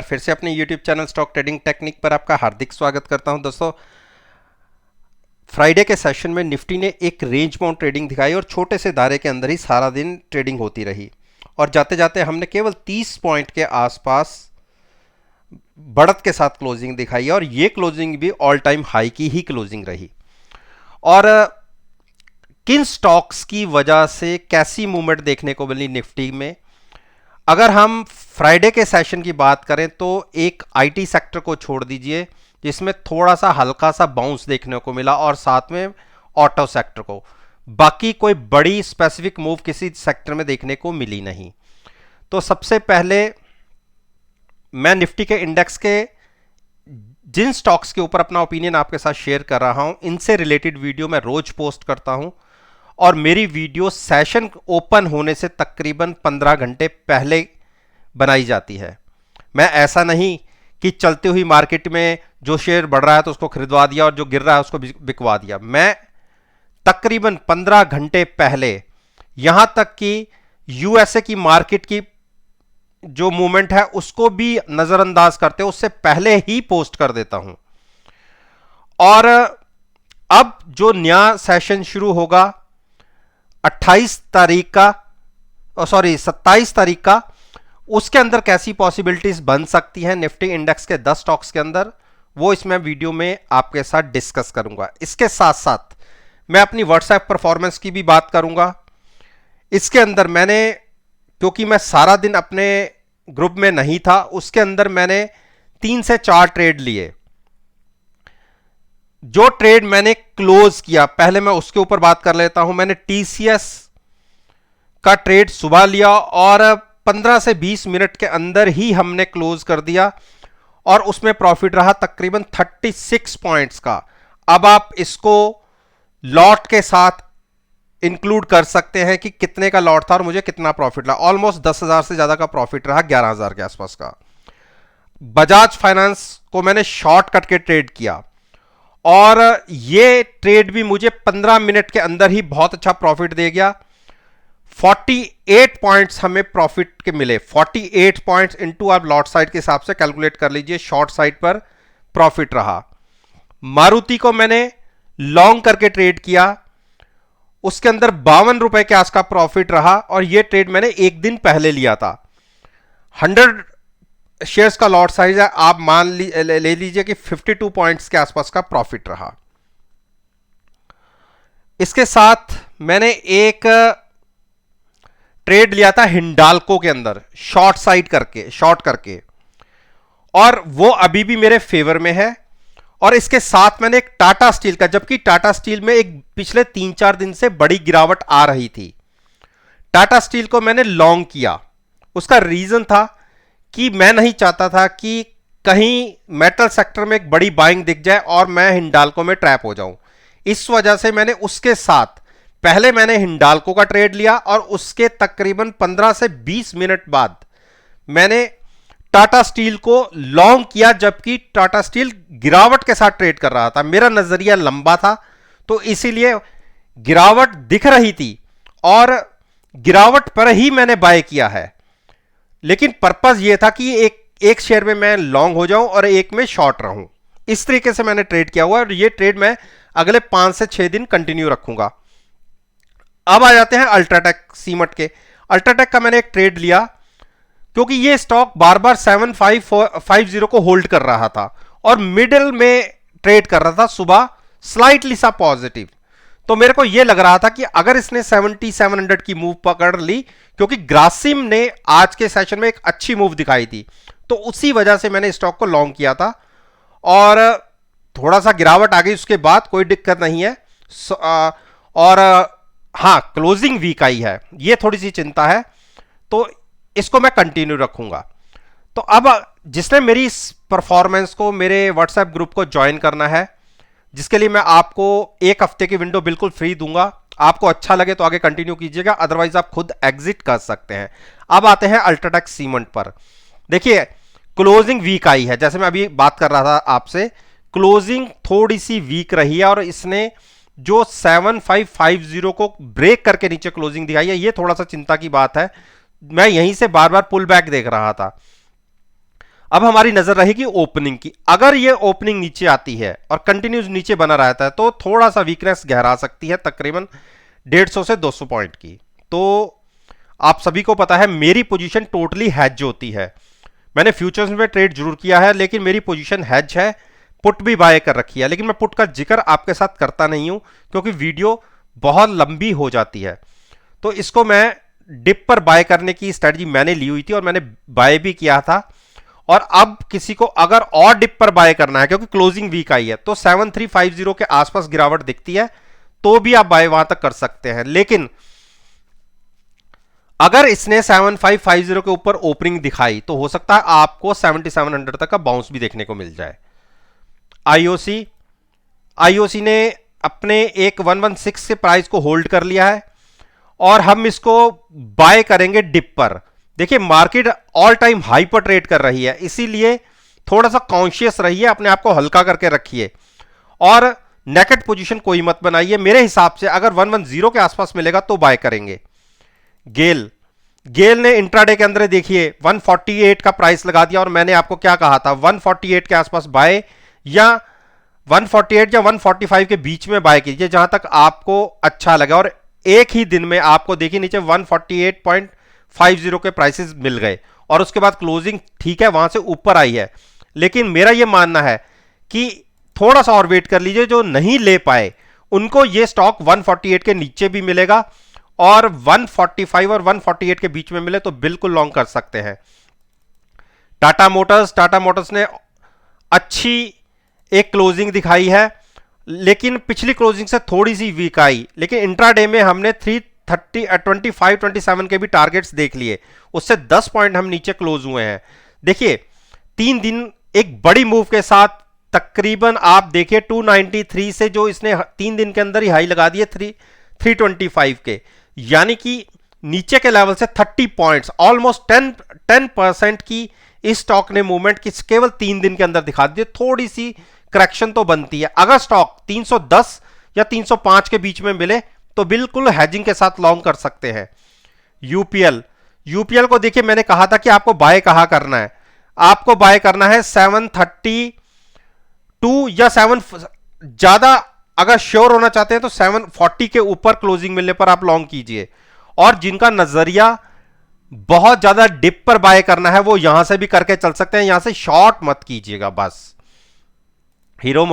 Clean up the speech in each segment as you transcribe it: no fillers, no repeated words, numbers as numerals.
फिर से अपने YouTube channel stock trading technique पर आपका हार्दिक स्वागत करता हूं दोस्तों। फ्राइडे के सेशन में निफ्टी ने एक रेंज बाउंड ट्रेडिंग दिखाई और छोटे से दायरे के अंदर ही सारा दिन ट्रेडिंग होती रही और जाते जाते हमने केवल 30 पॉइंट के आसपास बढ़त के साथ क्लोजिंग दिखाई और ये क्लोजिंग भी ऑल टाइम हाई की ही क्लोजिंग रही। और किन स्टॉक्स की वजह से कैसी मूवमेंट देखने को मिली निफ्टी में, अगर हम फ्राइडे के सेशन की बात करें तो एक आईटी सेक्टर को छोड़ दीजिए जिसमें थोड़ा सा हल्का सा बाउंस देखने को मिला और साथ में ऑटो सेक्टर को, बाकी कोई बड़ी स्पेसिफिक मूव किसी सेक्टर में देखने को मिली नहीं। तो सबसे पहले मैं निफ्टी के इंडेक्स के जिन स्टॉक्स के ऊपर अपना ओपिनियन आपके साथ शेयर कर रहा हूं, इनसे रिलेटेड वीडियो मैं रोज पोस्ट करता हूं और मेरी वीडियो सेशन ओपन होने से तकरीबन 15 घंटे पहले बनाई जाती है। मैं ऐसा नहीं कि चलती हुई मार्केट में जो शेयर बढ़ रहा है तो उसको खरीदवा दिया और जो गिर रहा है उसको बिकवा दिया। मैं तकरीबन 15 घंटे पहले, यहां तक कि यूएसए की मार्केट की जो मूवमेंट है उसको भी नजरअंदाज करते उससे पहले ही पोस्ट कर देता हूं। और अब जो नया सेशन शुरू होगा 28 तारीख का, 27 तारीख का, उसके अंदर कैसी पॉसिबिलिटीज बन सकती हैं निफ्टी इंडेक्स के 10 स्टॉक्स के अंदर, वो इसमें वीडियो में आपके साथ डिस्कस करूंगा। इसके साथ साथ मैं अपनी व्हाट्सएप परफॉर्मेंस की भी बात करूंगा। इसके अंदर मैंने, क्योंकि मैं सारा दिन अपने ग्रुप में नहीं था, उसके अंदर मैंने 3 से 4 ट्रेड लिए। जो ट्रेड मैंने क्लोज किया, पहले मैं उसके ऊपर बात कर लेता हूं। मैंने टीसीएस का ट्रेड सुबह लिया और 15 से 20 मिनट के अंदर ही हमने क्लोज कर दिया और उसमें प्रॉफिट रहा तकरीबन 36 पॉइंट्स का। अब आप इसको लॉट के साथ इंक्लूड कर सकते हैं कि कितने का लॉट था और मुझे कितना प्रॉफिट रहा। ऑलमोस्ट 10,000 से ज्यादा का प्रॉफिट रहा, 11,000 के आसपास का। बजाज फाइनेंस को मैंने शॉर्ट कट के ट्रेड किया और ये ट्रेड भी मुझे 15 मिनट के अंदर ही बहुत अच्छा प्रॉफिट दे गया। 48 पॉइंट्स हमें प्रॉफिट के मिले। 48 पॉइंट्स इंटू आप लॉट साइड के हिसाब से कैलकुलेट कर लीजिए, शॉर्ट साइड पर प्रॉफिट रहा। मारुति को मैंने लॉन्ग करके ट्रेड किया, उसके अंदर 52 रुपए के आसपास का प्रॉफिट रहा और यह ट्रेड मैंने एक दिन पहले लिया था। 100 शेयर्स का लॉट साइज है, आप मान ले लीजिए कि 52 पॉइंट्स के आसपास का प्रॉफिट रहा। इसके साथ मैंने एक ट्रेड लिया था हिंडाल्को के अंदर शॉर्ट करके, और वो अभी भी मेरे फेवर में है। और इसके साथ मैंने एक टाटा स्टील का, जबकि टाटा स्टील में एक पिछले 3-4 दिन से बड़ी गिरावट आ रही थी, टाटा स्टील को मैंने लॉन्ग किया। उसका रीजन था कि मैं नहीं चाहता था कि कहीं मेटल सेक्टर में एक बड़ी बाइंग दिख जाए और मैं हिंडाल्को में ट्रैप हो जाऊं। इस वजह से मैंने उसके साथ पहले मैंने हिंडाल्को का ट्रेड लिया और उसके तकरीबन 15 से 20 मिनट बाद मैंने टाटा स्टील को लॉन्ग किया, जबकि टाटा स्टील गिरावट के साथ ट्रेड कर रहा था। मेरा नजरिया लंबा था तो इसीलिए गिरावट दिख रही थी और गिरावट पर ही मैंने बाय किया है। लेकिन पर्पस यह था कि एक शेयर में मैं लॉन्ग हो जाऊं और एक में शॉर्ट रहूं। इस तरीके से मैंने ट्रेड किया हुआ और ये ट्रेड मैं अगले 5 से 6 दिन कंटिन्यू रखूंगा। अब आ जाते हैं अल्ट्राटेक सीमेंट के। अल्ट्राटेक का मैंने एक ट्रेड लिया क्योंकि ये स्टॉक बार बार 7550 को होल्ड कर रहा था और मिडिल में ट्रेड कर रहा था, सुबह स्लाइटली सा पॉजिटिव। तो मेरे को यह लग रहा था कि अगर इसने 7700 की मूव पकड़ ली, क्योंकि ग्रासिम ने आज के सेशन में एक अच्छी मूव दिखाई थी, तो उसी वजह से मैंने स्टॉक को लॉन्ग किया था। और थोड़ा सा गिरावट आ गई उसके बाद, कोई दिक्कत नहीं है। और हां, क्लोजिंग वीक आई है, यह थोड़ी सी चिंता है, तो इसको मैं कंटिन्यू रखूंगा। तो अब जिसने मेरी इस परफॉर्मेंस को, मेरे व्हाट्सएप ग्रुप को ज्वाइन करना है, जिसके लिए मैं आपको 1 हफ्ते की विंडो बिल्कुल फ्री दूंगा, आपको अच्छा लगे तो आगे कंटिन्यू कीजिएगा, अदरवाइज आप खुद एग्जिट कर सकते हैं। अब आते हैं अल्ट्राटेक सीमेंट पर। देखिए, क्लोजिंग वीक आई है, जैसे मैं अभी बात कर रहा था आपसे, क्लोजिंग थोड़ी सी वीक रही है और इसने जो 7550 को ब्रेक करके नीचे क्लोजिंग दिखाई है, यह थोड़ा सा चिंता की बात है। मैं यहीं से बार बार पुल बैक देख रहा था। अब हमारी नजर रहेगी ओपनिंग की। अगर ये ओपनिंग नीचे आती है और कंटिन्यूस नीचे बना रहता है तो थोड़ा सा वीकनेस गहरा सकती है, तकरीबन 150 से 200 पॉइंट की। तो आप सभी को पता है मेरी पोजीशन टोटली हैज होती है। मैंने फ्यूचर्स में ट्रेड जरूर किया है लेकिन मेरी पोजीशन हैज है, पुट भी बाय कर रखी है, लेकिन मैं पुट का जिक्र आपके साथ करता नहीं हूं क्योंकि वीडियो बहुत लंबी हो जाती है। तो इसको मैं डिप पर बाय करने की स्ट्रेटजी मैंने ली हुई थी और मैंने बाय भी किया था। और अब किसी को अगर और डिप पर बाय करना है क्योंकि क्लोजिंग वीक आई है तो 7350 के आसपास गिरावट दिखती है तो भी आप बाय वहां तक कर सकते हैं। लेकिन अगर इसने 7550 के ऊपर ओपनिंग दिखाई तो हो सकता है आपको 7700 तक का बाउंस भी देखने को मिल जाए। आईओसी ने अपने एक 116 के प्राइस को होल्ड कर लिया है और हम इसको बाय करेंगे डिप पर। देखिए मार्केट ऑल टाइम हाई पर ट्रेड कर रही है, इसीलिए थोड़ा सा कॉन्शियस रहिए, अपने आप को हल्का करके रखिए और नेकेड पोजीशन कोई मत बनाइए। मेरे हिसाब से अगर 110 के आसपास मिलेगा तो बाय करेंगे। गेल ने इंट्राडे के अंदर देखिए 148 का प्राइस लगा दिया और मैंने आपको क्या कहा था 148 के आसपास बाय या 148 या 145 के बीच में बाय कीजिए जहां तक आपको अच्छा लगे। और एक ही दिन में आपको देखिए नीचे 148.50 के प्राइसेस मिल गए और उसके बाद क्लोजिंग ठीक है वहां से ऊपर आई है। लेकिन मेरा यह मानना है कि थोड़ा सा और वेट कर लीजिए, जो नहीं ले पाए उनको यह स्टॉक 148 के नीचे भी मिलेगा और 145 और 148 के बीच में मिले तो बिल्कुल लॉन्ग कर सकते हैं। टाटा मोटर्स ने अच्छी एक क्लोजिंग दिखाई है लेकिन पिछली क्लोजिंग से थोड़ी सी वीक आई, लेकिन इंट्राडे में हमने 325-27 के भी टारगेट्स देख लिए, उससे 10 पॉइंट हम नीचे क्लोज हुए हैं। देखिए 3 दिन एक बड़ी मूव के साथ तकरीबन आप देखिए 293 से जो इसने 3 दिन के अंदर ही हाई लगा दिए 325 के, यानी कि नीचे के लेवल से 30 पॉइंट्स ऑलमोस्ट 10% की इस स्टॉक ने मूवमेंट की केवल 3 दिन के अंदर दिखा दी। थोड़ी सी करेक्शन तो बनती है। अगर स्टॉक 310 या 305 के बीच में मिले तो बिल्कुल हेजिंग के साथ लॉन्ग कर सकते हैं। यूपीएल को देखिए मैंने कहा था कि आपको बाय कहां करना है, आपको बाय करना है 732 या 7 ज्यादा अगर श्योर होना चाहते हैं तो 740 के ऊपर क्लोजिंग मिलने पर आप लॉन्ग कीजिए। और जिनका नजरिया बहुत ज्यादा डिप पर बाय करना है वो यहां से भी करके चल सकते हैं, यहां से शॉर्ट मत कीजिएगा बस। हीरो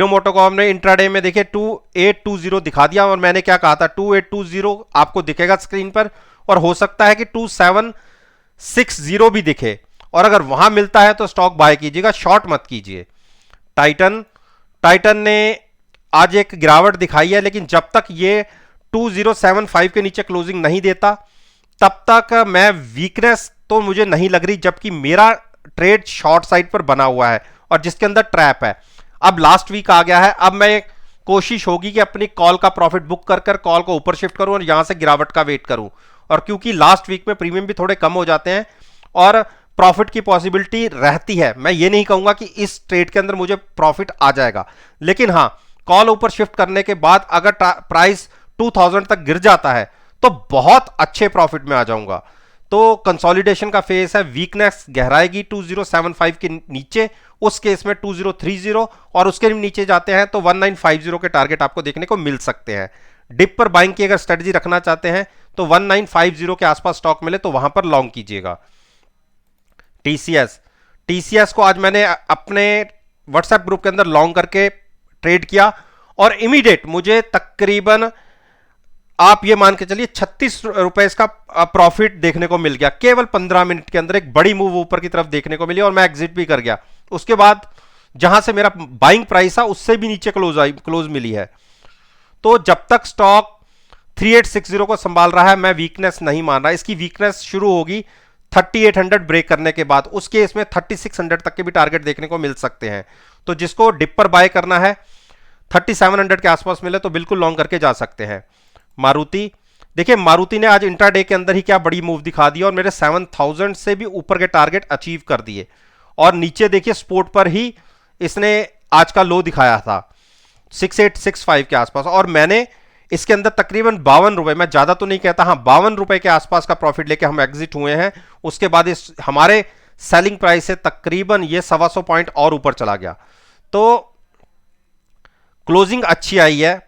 मोटोकॉर्प ने इंट्राडे में देखिए 2820 दिखा दिया और मैंने क्या कहा था 2820 आपको दिखेगा स्क्रीन पर और हो सकता है कि 2760 भी दिखे और अगर वहां मिलता है तो स्टॉक बाय कीजिएगा, शॉर्ट मत कीजिए। टाइटन ने आज एक गिरावट दिखाई है लेकिन जब तक ये 2075 के नीचे क्लोजिंग नहीं देता तब तक मैं वीकनेस तो मुझे नहीं लग रही, जबकि मेरा ट्रेड शॉर्ट साइड पर बना हुआ है और जिसके अंदर ट्रैप है। अब लास्ट वीक आ गया है, अब मैं कोशिश होगी कि अपनी कॉल का प्रॉफिट बुक कर कॉल को ऊपर शिफ्ट करूं और यहां से गिरावट का वेट करूं। और क्योंकि लास्ट वीक में प्रीमियम भी थोड़े कम हो जाते हैं और प्रॉफिट की पॉसिबिलिटी रहती है, मैं ये नहीं कहूंगा कि इस ट्रेड के अंदर मुझे प्रॉफिट आ जाएगा, लेकिन हां कॉल ऊपर शिफ्ट करने के बाद अगर प्राइस 2000 तक गिर जाता है तो बहुत अच्छे प्रॉफिट में आ जाऊंगा। तो कंसोलिडेशन का फेस है, वीकनेस गहराएगी 2075 के नीचे, उस केस में 2030 और उसके नीचे जाते हैं तो 1950 के टारगेट आपको देखने को मिल सकते हैं। डिप पर बाइंग की अगर स्ट्रेटजी रखना चाहते हैं तो 1950 के आसपास स्टॉक मिले तो वहां पर लॉन्ग कीजिएगा। टीसीएस को आज मैंने अपने व्हाट्सएप ग्रुप के अंदर लॉन्ग करके ट्रेड किया और इमीडिएट मुझे तकरीबन आप ये मान के चलिए 36 रुपए इसका प्रॉफिट देखने को मिल गया केवल 15 मिनट के अंदर। एक बड़ी मूव ऊपर की तरफ देखने को मिली और मैं एग्जिट भी कर गया। उसके बाद जहां से मेरा बाइंग प्राइस था उससे भी नीचे क्लोज मिली है। तो जब तक स्टॉक 3860 को संभाल रहा है मैं वीकनेस नहीं मान रहा। इसकी वीकनेस शुरू होगी 3800 ब्रेक करने के बाद, उसके इसमें 3600 तक के भी टारगेट देखने को मिल सकते हैं। तो जिसको डिप पर बाय करना है 3700 के आसपास मिले तो बिल्कुल लॉन्ग करके जा सकते हैं। मारुति देखिए, मारुति ने आज इंट्राडे के अंदर ही क्या बड़ी मूव दिखा दी और मेरे 7000 से भी ऊपर के टारगेट अचीव कर दिए और नीचे देखिए स्पोर्ट पर ही इसने आज का लो दिखाया था 6865 के आसपास और मैंने इसके अंदर तकरीबन 52 रुपए, मैं ज्यादा तो नहीं कहता, हाँ 52 रुपए के आसपास का प्रॉफिट लेके हम एग्जिट हुए हैं। उसके बाद इस हमारे सेलिंग प्राइस से तकरीबन ये 125 पॉइंट और ऊपर चला गया। तो क्लोजिंग अच्छी आई है,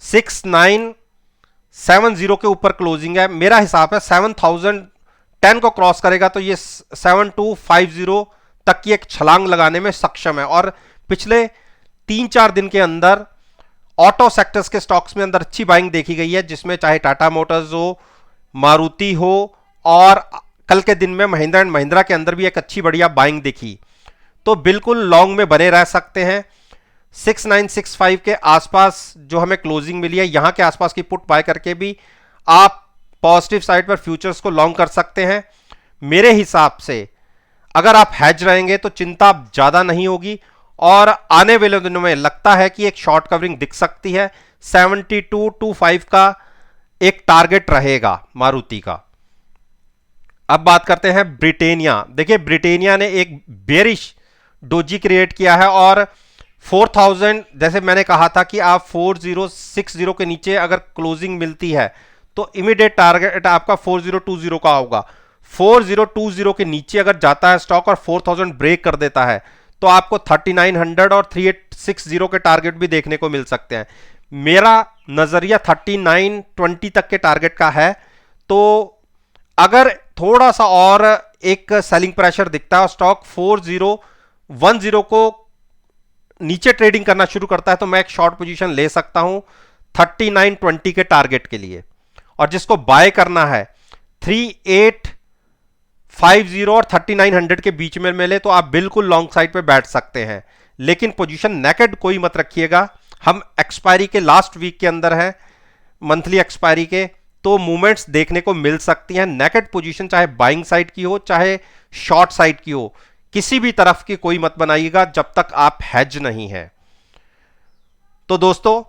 6970 के ऊपर क्लोजिंग है। मेरा हिसाब है 7010 को क्रॉस करेगा तो ये 7250 तक की एक छलांग लगाने में सक्षम है। और पिछले 3-4 दिन के अंदर ऑटो सेक्टर्स के स्टॉक्स में अंदर अच्छी बाइंग देखी गई है, जिसमें चाहे टाटा मोटर्स हो, मारुति हो, और कल के दिन में महिंद्रा एंड महिंद्रा के अंदर भी एक अच्छी बढ़िया बाइंग दिखी। तो बिल्कुल लॉन्ग में बने रह सकते हैं। 6965 के आसपास जो हमें क्लोजिंग मिली है, यहां के आसपास की पुट बाय करके भी आप पॉजिटिव साइड पर फ्यूचर्स को लॉन्ग कर सकते हैं। मेरे हिसाब से अगर आप हैज रहेंगे तो चिंता ज्यादा नहीं होगी, और आने वाले दिनों में लगता है कि एक शॉर्ट कवरिंग दिख सकती है। 7225 का एक टारगेट रहेगा मारुति का। अब बात करते हैं ब्रिटेनिया। देखिए, ब्रिटेनिया ने एक बेरिश डोजी क्रिएट किया है, और 4000, जैसे मैंने कहा था कि आप 4060 के नीचे अगर क्लोजिंग मिलती है तो इमीडिएट टारगेट आपका 4020 का होगा। 4020 के नीचे अगर जाता है स्टॉक और 4000 ब्रेक कर देता है तो आपको 3900 और 3860 के टारगेट भी देखने को मिल सकते हैं। मेरा नजरिया 3920 तक के टारगेट का है। तो अगर थोड़ा सा और एक सेलिंग प्रेशर दिखता है और स्टॉक 4010 को नीचे ट्रेडिंग करना शुरू करता है तो मैं एक शॉर्ट पोजीशन ले सकता हूं 3920 के टारगेट के लिए। और जिसको बाय करना है 3850 और 3900 के बीच में मिले तो आप बिल्कुल लॉन्ग साइड पे बैठ सकते हैं, लेकिन पोजीशन नेकेड कोई मत रखिएगा। हम एक्सपायरी के लास्ट वीक के अंदर हैं, मंथली एक्सपायरी के, तो मूवमेंट्स देखने को मिल सकती हैं। नेकेड पोजीशन चाहे बाइंग साइड की हो चाहे शॉर्ट साइड की हो, किसी भी तरफ की कोई मत बनाइएगा जब तक आप हेज नहीं है। तो दोस्तों,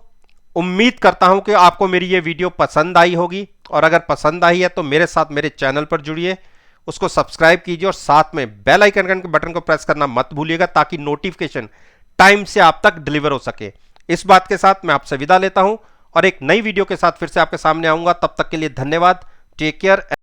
उम्मीद करता हूं कि आपको मेरी ये वीडियो पसंद आई होगी, और अगर पसंद आई है तो मेरे साथ मेरे चैनल पर जुड़िए, उसको सब्सक्राइब कीजिए और साथ में बेल आइकन के बटन को प्रेस करना मत भूलिएगा ताकि नोटिफिकेशन टाइम से आप तक डिलीवर हो सके। इस बात के साथ मैं आपसे विदा लेता हूं और एक नई वीडियो के साथ फिर से आपके सामने आऊंगा। तब तक के लिए धन्यवाद। Take care.